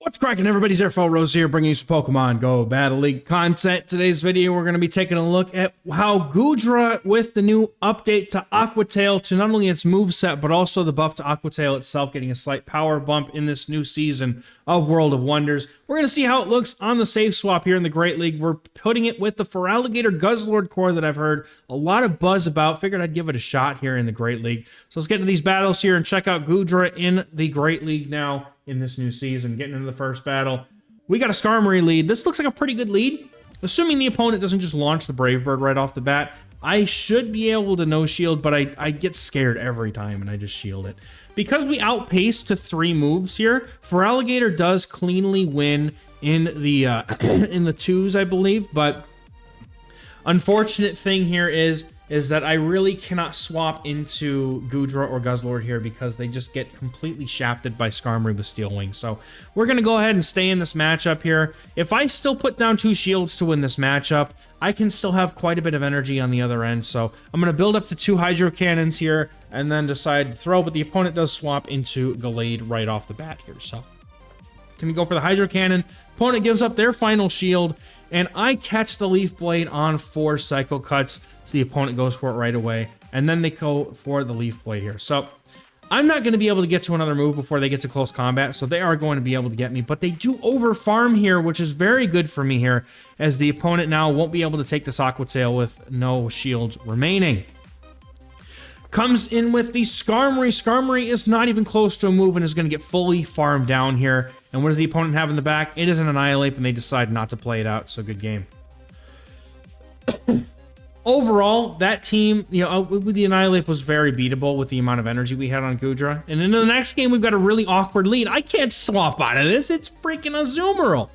What's cracking, everybody? XehrFelrose here, bringing you some Pokemon GO Battle League content. Today's video, we're going to be taking a look at how Goodra, with the new update to Aqua Tail, to not only its moveset, but also the buff to Aqua Tail itself, getting a slight power bump in this new season of World of Wonders. We're going to see how it looks on the save swap here in the Great League. We're putting it with the Feraligatr Guzzlord core that I've heard a lot of buzz about. Figured I'd give it a shot here in the Great League. So let's get into these battles here and check out Goodra in the Great League now in this new season. Getting into the first battle, we got a Skarmory lead. This looks like a pretty good lead, assuming the opponent doesn't just launch the Brave Bird right off the bat. I should be able to no shield, but I get scared every time and I just shield it. Because we outpace to 3 moves here, Feraligatr does cleanly win in the in the 2s, I believe. But unfortunate thing here is that I really cannot swap into Goodra or Guzzlord here because they just get completely shafted by Skarmory with Steel Wing. So we're going to go ahead and stay in this matchup here. If I still put down 2 shields to win this matchup, I can still have quite a bit of energy on the other end. So I'm going to build up to 2 Hydro Cannons here and then decide to throw, but the opponent does swap into Gallade right off the bat here. So can we go for the Hydro Cannon? Opponent gives up their final shield, and I catch the Leaf Blade on 4 Psycho Cuts, so the opponent goes for it right away, and then they go for the Leaf Blade here. So I'm not going to be able to get to another move before they get to close combat, so they are going to be able to get me, but they do over farm here, which is very good for me here, as the opponent now won't be able to take this Aqua Tail with no shields remaining. Comes in with the Skarmory. Skarmory is not even close to a move and is going to get fully farmed down here. And what does the opponent have in the back? It is an Annihilate, and they decide not to play it out, so good game. Overall, that team, with the Annihilate was very beatable with the amount of energy we had on Goodra. And in the next game, we've got a really awkward lead. I can't swap out of this. It's freaking Azumarill.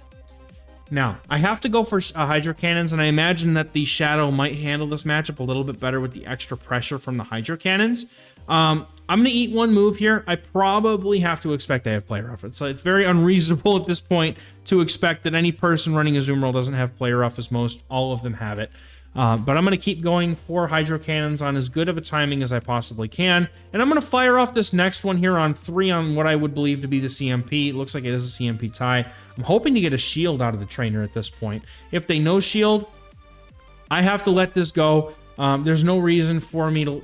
Now, I have to go for Hydro Cannons, and I imagine that the Shadow might handle this matchup a little bit better with the extra pressure from the Hydro Cannons. I'm going to eat 1 move here. I probably have to expect they have Play Rough. So it's very unreasonable at this point to expect that any person running Azumarill doesn't have Play Rough, as most all of them have it. But I'm going to keep going for Hydro Cannons on as good of a timing as I possibly can. And I'm going to fire off this next one here on 3 on what I would believe to be the CMP. It looks like it is a CMP tie. I'm hoping to get a shield out of the trainer at this point. If they no shield, I have to let this go. There's no reason for me to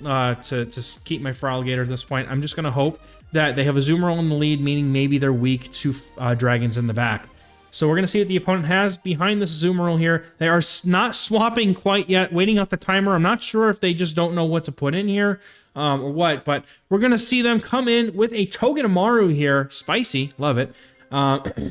keep my Feraligatr at this point. I'm just going to hope that they have a Azumarill in the lead, meaning maybe they're weak to dragons in the back. So we're going to see what the opponent has behind this Azumarill here. They are not swapping quite yet, waiting out the timer. I'm not sure if they just don't know what to put in here or what, but we're going to see them come in with a Togedemaru here. Spicy, love it. And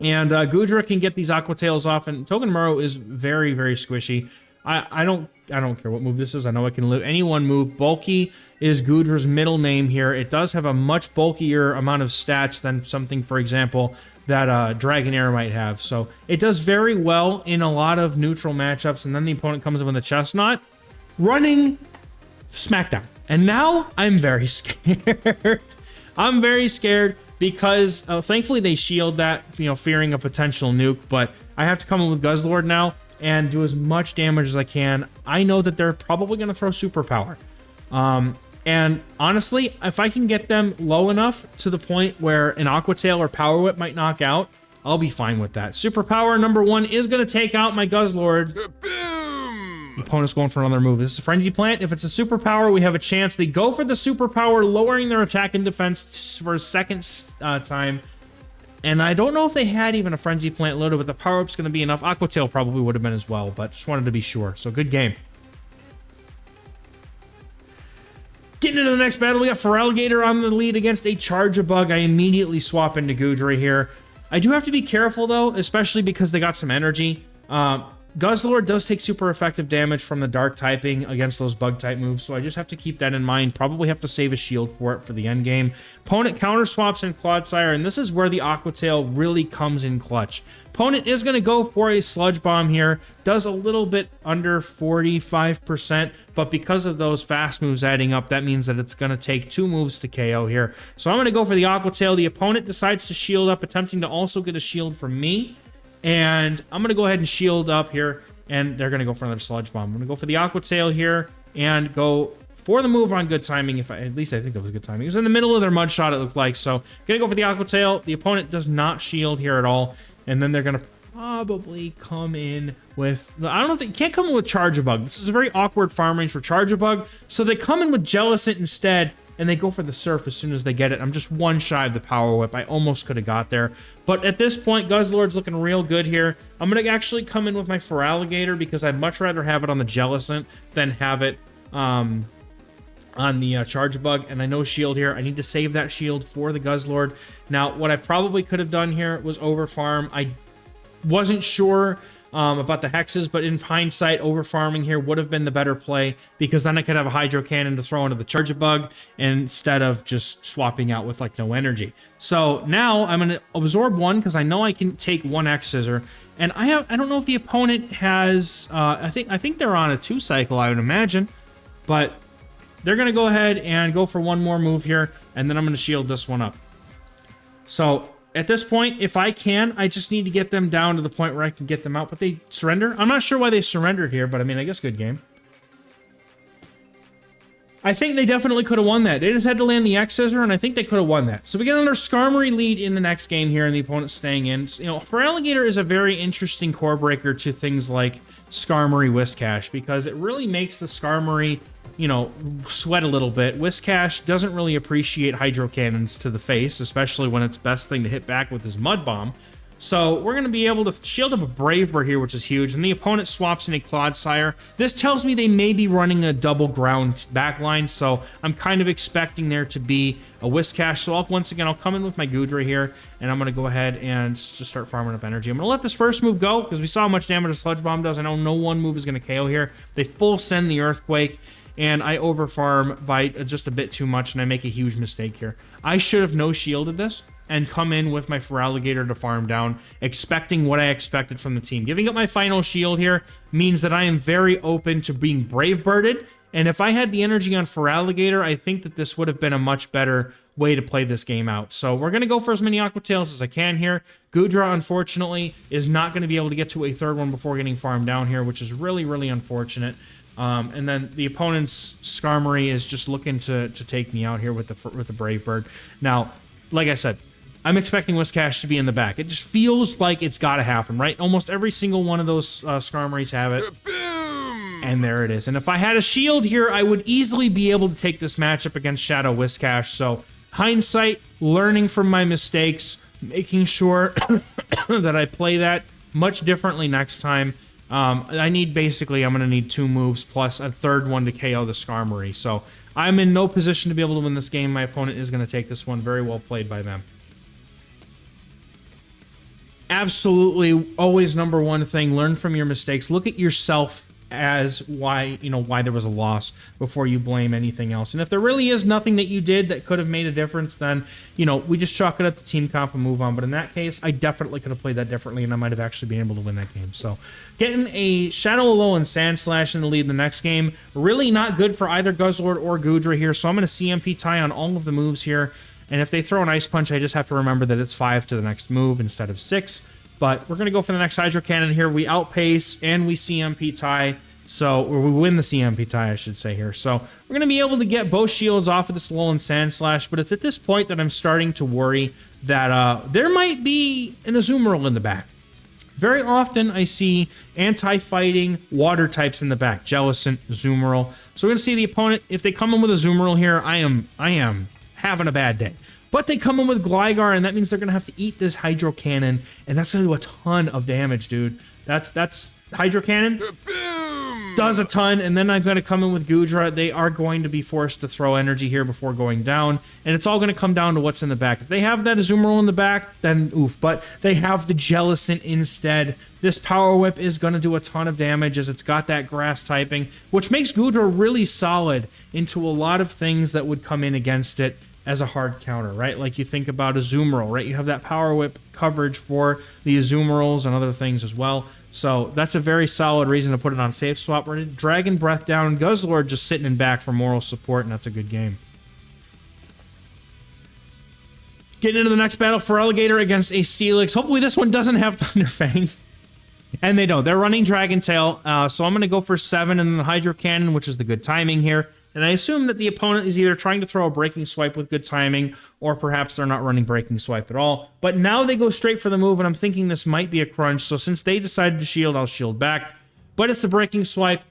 Goodra can get these Aqua Tails off, and Togedemaru is very, very squishy. I don't care what move this is. I know I can live any one move. Bulky is Goodra's middle name here. It does have a much bulkier amount of stats than something, for example, that Dragonair might have. So it does very well in a lot of neutral matchups, and then the opponent comes in with a Chestnut, running Smackdown. And now I'm very scared. I'm very scared because thankfully they shield that, fearing a potential nuke, but I have to come in with Guzzlord now and do as much damage as I can. I know that they're probably going to throw Superpower. And honestly, if I can get them low enough to the point where an Aqua Tail or Power Whip might knock out, I'll be fine with that. Superpower number 1 is going to take out my Guzzlord. The opponent's going for another move. This is a Frenzy Plant. If it's a Superpower, we have a chance. They go for the Superpower, lowering their attack and defense for a second time. And I don't know if they had even a Frenzy Plant loaded, but the Power Up's going to be enough. Aqua Tail probably would have been as well, but just wanted to be sure. So good game. Getting into the next battle, we got Feraligatr on the lead against a Charjabug. I immediately swap into Goodra here. I do have to be careful, though, especially because they got some energy. Guzzlord does take super effective damage from the dark typing against those bug type moves, so I just have to keep that in mind. Probably have to save a shield for it for the end game. Opponent counter swaps in Clodsire, and this is where the Aqua Tail really comes in clutch. Opponent is going to go for a Sludge Bomb here. Does a little bit under 45%, but because of those fast moves adding up, that means that it's going to take 2 moves to KO here. So I'm going to go for the Aqua Tail. The opponent decides to shield up, attempting to also get a shield from me. And I'm going to go ahead and shield up here, and they're going to go for another Sludge Bomb. I'm going to go for the Aqua Tail here and go for the move on good timing. At least I think that was good timing. It was in the middle of their mud shot, it looked like. So gonna go for the Aqua Tail. The opponent does not shield here at all. And then they're gonna probably come in with, I don't know if they can't come in with Charjabug. This is a very awkward farm range for Charjabug. So they come in with Jellicent instead, and they go for the Surf as soon as they get it. I'm just one shy of the Power Whip. I almost could have got there. But at this point, Guzzlord's looking real good here. I'm going to actually come in with my Feraligatr because I'd much rather have it on the Jellicent than have it on the Charjabug. And I know shield here. I need to save that shield for the Guzzlord. Now, what I probably could have done here was overfarm. I wasn't sure about the hexes, but in hindsight, overfarming here would have been the better play because then I could have a Hydro Cannon to throw into the Charjabug instead of just swapping out with like no energy. So now I'm going to absorb one because I know I can take one X Scissor, and I don't know if the opponent has I think they're on a 2 cycle, I would imagine, but they're going to go ahead and go for one more move here, and then I'm going to shield this one up. So at this point, if I can, I just need to get them down to the point where I can get them out. But they surrender. I'm not sure why they surrendered here, but I mean, I guess good game. I think they definitely could have won that. They just had to land the X Scissor, and I think they could have won that. So we get another Skarmory lead in the next game here, and the opponent's staying in. You know, Feraligatr is a very interesting core breaker to things like Skarmory Whiscash because it really makes the Skarmory, you know, sweat a little bit. Whiscash doesn't really appreciate Hydro Cannons to the face, especially when it's best thing to hit back with his Mud Bomb. So we're going to be able to shield up a Brave Bird here, which is huge, and the opponent swaps in a Clodsire. This tells me they may be running a double ground backline, so I'm kind of expecting there to be a Whiscash. So once again, I'll come in with my Goodra here, and I'm going to go ahead and just start farming up energy. I'm going to let this first move go, because we saw how much damage a Sludge Bomb does. I know no one move is going to KO here. They full send the Earthquake, and I overfarm by just a bit too much, and I make a huge mistake here. I should have no-shielded this and come in with my Feraligatr to farm down, expecting what I expected from the team. Giving up my final shield here means that I am very open to being Brave Birded, and if I had the energy on Feraligatr, I think that this would have been a much better way to play this game out. So we're going to go for as many Aqua Tails as I can here. Goodra, unfortunately, is not going to be able to get to a third one before getting farmed down here, which is really, really unfortunate. And then the opponent's Skarmory is just looking to take me out here with the Brave Bird. Now, like I said, I'm expecting Whiscash to be in the back. It just feels like it's got to happen, right? Almost every single one of those Skarmorys have it. And there it is. And if I had a shield here, I would easily be able to take this matchup against Shadow Whiscash. So, hindsight, learning from my mistakes, making sure that I play that much differently next time. I'm going to need 2 moves plus a third one to KO the Skarmory. So, I'm in no position to be able to win this game. My opponent is going to take this one. Very well played by them. Absolutely, always number one thing, learn from your mistakes. Look at yourself as why there was a loss before you blame anything else. And if there really is nothing that you did that could have made a difference, then, we just chalk it up to team comp and move on. But in that case, I definitely could have played that differently, and I might have actually been able to win that game. So getting a Shadow Alolan and Sandslash in the lead in the next game, really not good for either Guzzlord or Goodra here. So I'm going to CMP tie on all of the moves here. And if they throw an Ice Punch, I just have to remember that it's 5 to the next move instead of 6. But we're going to go for the next Hydro Cannon here. We outpace and we CMP tie. Or we win the CMP tie, I should say here. So we're going to be able to get both shields off of this Alolan Sandslash. But it's at this point that I'm starting to worry that there might be an Azumarill in the back. Very often I see anti-fighting water types in the back. Jellicent, Azumarill. So we're going to see the opponent. If they come in with Azumarill here, I am having a bad day. But they come in with Gligar, and that means they're going to have to eat this Hydro Cannon, and that's going to do a ton of damage, dude. That's Hydro Cannon does a ton, and then I'm going to come in with Goodra. They are going to be forced to throw energy here before going down, and it's all going to come down to what's in the back. If they have that Azumarill in the back, then oof, but they have the Jellicent instead. This Power Whip is going to do a ton of damage as it's got that grass typing, which makes Goodra really solid into a lot of things that would come in against it as a hard counter, right? Like you think about Azumarill, right? You have that Power Whip coverage for the Azumarills and other things as well. So that's a very solid reason to put it on safe swap. We're Dragon Breath down, Guzzlord just sitting in back for moral support, and that's a good game. Getting into the next battle, Feraligatr against a Steelix. Hopefully this one doesn't have Thunder Fang. And they don't. They're running Dragon Tail, so I'm going to go for 7 and then the Hydro Cannon, which is the good timing here. And I assume that the opponent is either trying to throw a Breaking Swipe with good timing, or perhaps they're not running Breaking Swipe at all. But now they go straight for the move, and I'm thinking this might be a crunch. So since they decided to shield, I'll shield back. But it's the Breaking Swipe.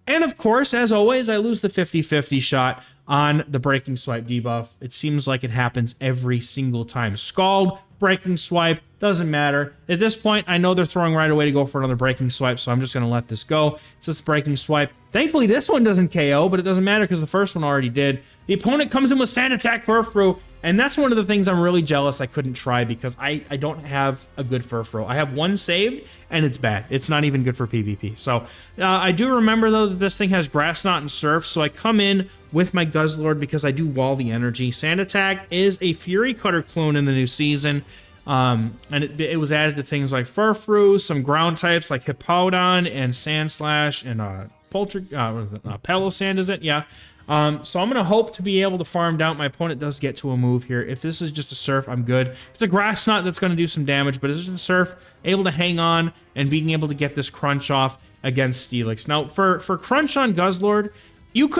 And of course, as always, I lose the 50-50 shot on the Breaking Swipe debuff. It seems like it happens every single time. Scald, Breaking Swipe, doesn't matter. At this point, I know they're throwing right away to go for another Breaking Swipe, so I'm just going to let this go. So it's Breaking Swipe. Thankfully, this one doesn't KO, but it doesn't matter because the first one already did. The opponent comes in with Sand Attack Furfrou, and that's one of the things I'm really jealous I couldn't try because I don't have a good Furfrou. I have one saved, and it's bad. It's not even good for PvP. So I do remember, though, that this thing has Grass Knot and Surf, so I come in with my Guzzlord because I do wall the energy. Sand Attack is a Fury Cutter clone in the new season. And it was added to things like Furfrou, some ground types like Hippowdon and Sandslash and Pelosand, is it? Yeah. So I'm going to hope to be able to farm down. My opponent does get to a move here. If this is just a Surf, I'm good. If it's a Grass Knot, that's going to do some damage, but it's just a Surf, able to hang on and being able to get this crunch off against Steelix. Now, for crunch on Guzzlord,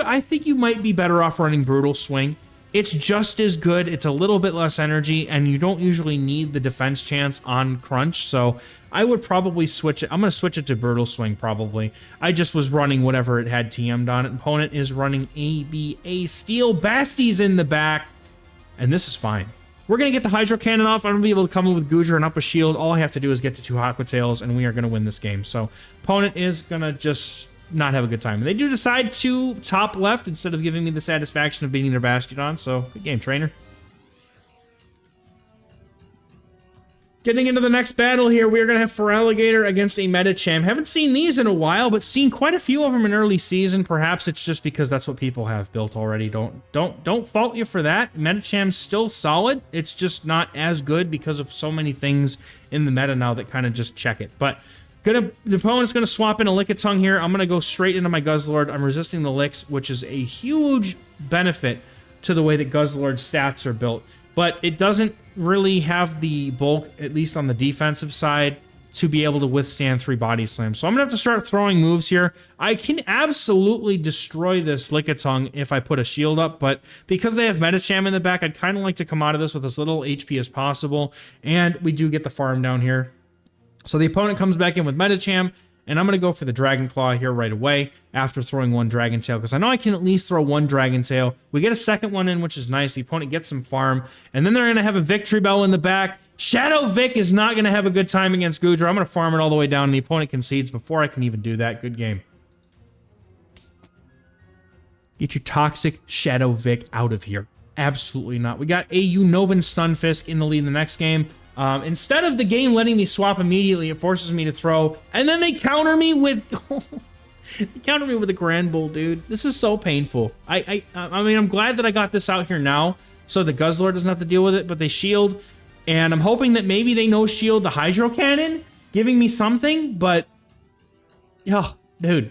I think you might be better off running Brutal Swing. It's just as good. It's a little bit less energy, and you don't usually need the defense chance on Crunch, so I would probably switch it. I'm going to switch it to Brutal Swing, probably. I just was running whatever it had TM'd on it. Opponent is running ABA Steel. Basty's in the back, and this is fine. We're going to get the Hydro Cannon off. I'm going to be able to come in with Goodra and up a shield. All I have to do is get to 2 Aqua Tails, and we are going to win this game. So, opponent is going to just not have a good time. They do decide to top left instead of giving me the satisfaction of beating their Bastiodon, so good game, trainer. Getting into the next battle here, we're going to have Feraligatr against a Medicham. Haven't seen these in a while, but seen quite a few of them in early season. Perhaps it's just because that's what people have built already. Don't fault you for that. Medicham's still solid. It's just not as good because of so many things in the meta now that kind of just check it. But the opponent's going to swap in a Lickitung here. I'm going to go straight into my Guzzlord. I'm resisting the Licks, which is a huge benefit to the way that Guzzlord's stats are built. But it doesn't really have the bulk, at least on the defensive side, to be able to withstand 3 Body Slams. So I'm going to have to start throwing moves here. I can absolutely destroy this Lickitung if I put a shield up, but because they have Medicham in the back, I'd kind of like to come out of this with as little HP as possible. And we do get the farm down here. So the opponent comes back in with Medicham, and I'm going to go for the Dragon Claw here right away after throwing 1 Dragon Tail, because I know I can at least throw 1 Dragon Tail. We get a second one in, which is nice. The opponent gets some farm, and then they're going to have a Victory Bell in the back. Shadow Vic is not going to have a good time against Goodra. I'm going to farm it all the way down, and the opponent concedes before I can even do that. Good game. Get your toxic Shadow Vic out of here. Absolutely not. We got a Unnovan Stunfisk in the lead in the next game. Instead of the game letting me swap immediately, it forces me to throw, and then they counter me with a Grand Bull, dude. This is so painful. I mean, I'm glad that I got this out here now, so the Guzzlord doesn't have to deal with it, but they shield, and I'm hoping that maybe they no-shield the Hydro Cannon, giving me something, but, oh, dude,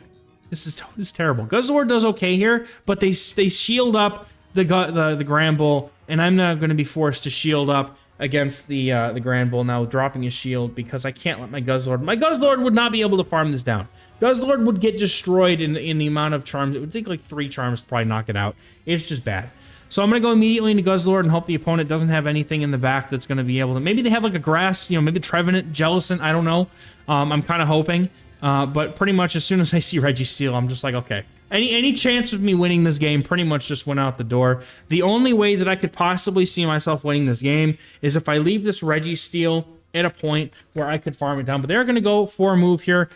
this is terrible. Guzzlord does okay here, but they shield up the Grand Bull, and I'm not going to be forced to shield up against the Grand Bull now, dropping a shield because I can't let my Guzzlord. My Guzzlord would not be able to farm this down. Guzzlord would get destroyed in the amount of charms. It would take like 3 charms to probably knock it out. It's just bad. So I'm going to go immediately into Guzzlord and hope the opponent doesn't have anything in the back that's going to be able to... Maybe they have like a grass, maybe Trevenant, Jellicent, I don't know. I'm kind of hoping. But pretty much as soon as I see Registeel, I'm just like, okay. Any chance of me winning this game pretty much just went out the door. The only way that I could possibly see myself winning this game is if I leave this Registeel at a point where I could farm it down. But they're going to go for a move here.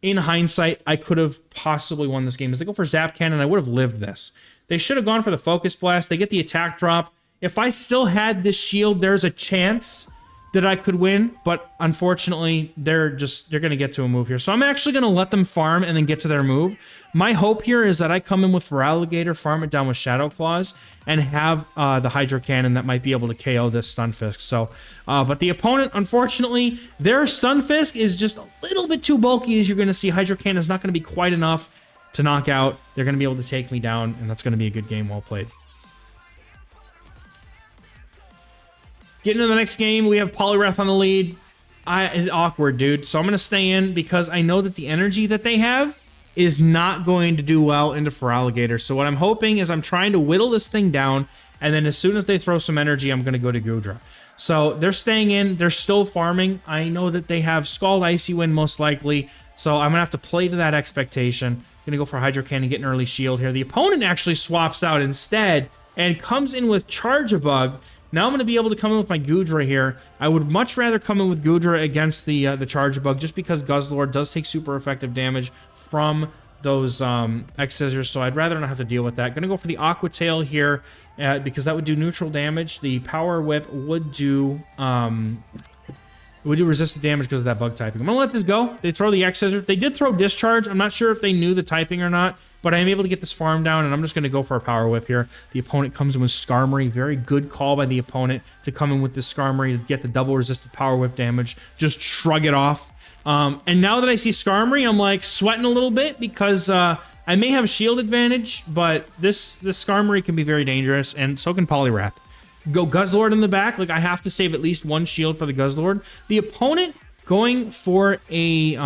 In hindsight, I could have possibly won this game. As they go for Zap Cannon, I would have lived this. They should have gone for the Focus Blast. They get the attack drop. If I still had this shield, there's a chance that I could win, but unfortunately, they're going to get to a move here. So I'm actually going to let them farm and then get to their move. My hope here is that I come in with Feraligatr, farm it down with Shadow Claws, and have the Hydro Cannon that might be able to KO this Stunfisk. So, but the opponent, unfortunately, their Stunfisk is just a little bit too bulky, as you're going to see. Hydro Cannon is not going to be quite enough to knock out. They're going to be able to take me down, and that's going to be a good game. Well played. Getting into the next game, we have Poliwrath on the lead. It's awkward, dude. So I'm going to stay in because I know that the energy that they have is not going to do well into Feraligatr. So what I'm hoping is I'm trying to whittle this thing down, and then as soon as they throw some energy, I'm going to go to Goodra. So they're staying in. They're still farming. I know that they have Scald, Icy Wind most likely, so I'm going to have to play to that expectation. Going to go for Hydro Cannon, get an early shield here. The opponent actually swaps out instead and comes in with Charjabug. Now I'm going to be able to come in with my Goodra here. I would much rather come in with Goodra against the Charjabug, just because Guzzlord does take super effective damage from those X-Scissors, so I'd rather not have to deal with that. Going to go for the Aqua Tail here, because that would do neutral damage. The Power Whip would do resistant damage because of that bug typing. I'm going to let this go. They throw the X-Scissor. They did throw Discharge. I'm not sure if they knew the typing or not, but I am able to get this farm down, and I'm just going to go for a Power Whip here. The opponent comes in with Skarmory. Very good call by the opponent to come in with this Skarmory to get the double resisted Power Whip damage. Just shrug it off. And now that I see Skarmory, I'm like sweating a little bit because I may have shield advantage, but this Skarmory can be very dangerous, and so can Poliwrath. Go Guzzlord in the back. Like, I have to save at least one shield for the Guzzlord. The opponent going for a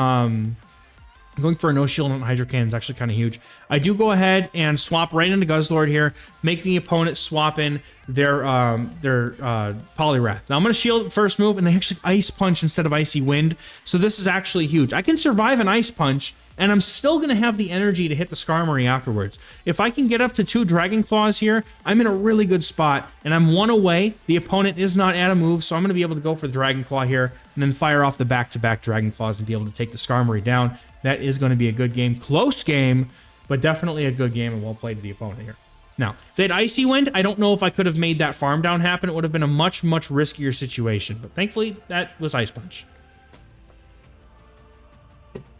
no shield on Hydro Cannon is actually kind of huge. I do go ahead and swap right into Guzzlord here, make the opponent swap in their Poliwrath. Now I'm going to shield first move, and they actually Ice Punch instead of Icy Wind, so this is actually huge. I can survive an Ice Punch, and I'm still going to have the energy to hit the Skarmory afterwards. If I can get up to 2 Dragon Claws here, I'm in a really good spot, and I'm 1 away. The opponent is not at a move, so I'm going to be able to go for the Dragon Claw here, and then fire off the back-to-back Dragon Claws and be able to take the Skarmory down. That is going to be a good game. Close game, but definitely a good game and well played to the opponent here. Now, if they had Icy Wind, I don't know if I could have made that farm down happen. It would have been a much, much riskier situation, but thankfully, that was Ice Punch.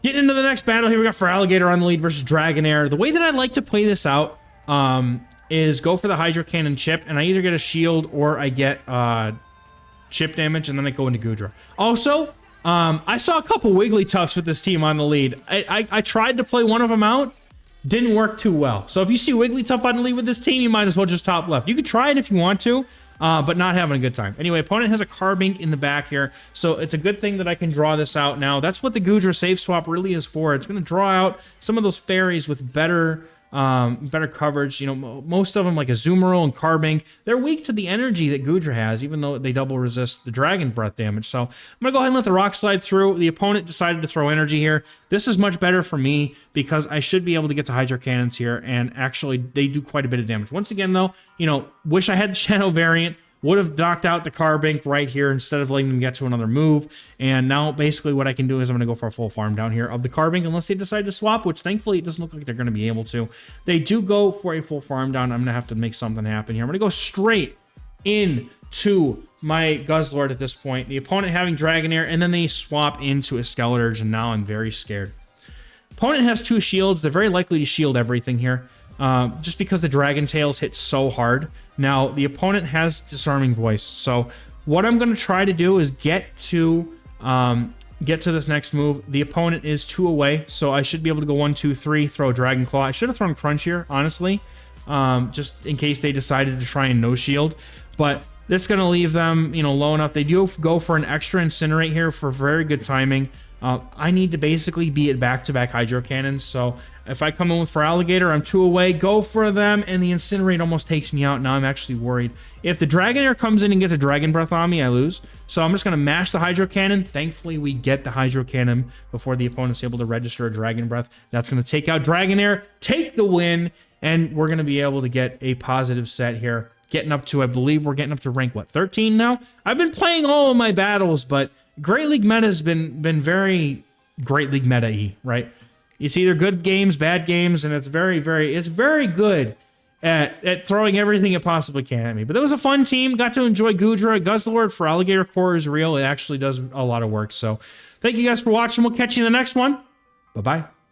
Getting into the next battle here, we got Feraligatr on the lead versus Dragonair. The way that I'd like to play this out is go for the Hydro Cannon chip, and I either get a shield or I get chip damage, and then I go into Goodra. Also, I saw a couple Wigglytuffs with this team on the lead. I tried to play one of them out. Didn't work too well. So if you see Wigglytuff on the lead with this team, you might as well just top left. You could try it if you want to, but not having a good time. Anyway, opponent has a Carbink in the back here, so it's a good thing that I can draw this out now. That's what the Goodra save swap really is for. It's going to draw out some of those fairies with better coverage. You know, most of them, like Azumarill and Carbink, they're weak to the energy that Goodra has, even though they double resist the Dragon Breath damage. So I'm going to go ahead and let the Rock Slide through. The opponent decided to throw energy here. This is much better for me because I should be able to get to Hydro Cannons here, and actually they do quite a bit of damage. Once again, though, you know, wish I had the Shadow variant. Would have knocked out the Carbink right here instead of letting them get to another move. And now basically what I can do is I'm going to go for a full farm down here of the Carbink unless they decide to swap, which thankfully it doesn't look like they're going to be able to. They do go for a full farm down. I'm going to have to make something happen here. I'm going to go straight into my Guzzlord at this point. The opponent having Dragonair, and then they swap into a Skeleturge, and now I'm very scared. Opponent has 2 shields. They're very likely to shield everything here. Just because the Dragon Tails hit so hard. Now, the opponent has Disarming Voice, so what I'm going to try to do is get to this next move. The opponent is 2 away, so I should be able to go 1, 2, 3, throw a Dragon Claw. I should have thrown Crunch here, honestly, just in case they decided to try and no shield, but that's going to leave them, you know, low enough. They do go for an extra Incinerate here for very good timing. I need to basically be at back-to-back Hydro Cannons, so if I come in with Feraligatr, I'm 2 away, go for them, and the Incinerate almost takes me out. Now I'm actually worried. If the Dragonair comes in and gets a Dragon Breath on me, I lose. So I'm just going to mash the Hydro Cannon. Thankfully, we get the Hydro Cannon before the opponent's able to register a Dragon Breath. That's going to take out Dragonair, take the win, and we're going to be able to get a positive set here. Getting up to, I believe we're getting up to rank, what, 13 now? I've been playing all of my battles, but Great League meta has been very Great League meta-y, right? It's either good games, bad games, and it's very good at throwing everything it possibly can at me. But that was a fun team. Got to enjoy Goodra. Guzzlord Feraligatr core is real. It actually does a lot of work. So thank you guys for watching. We'll catch you in the next one. Bye-bye.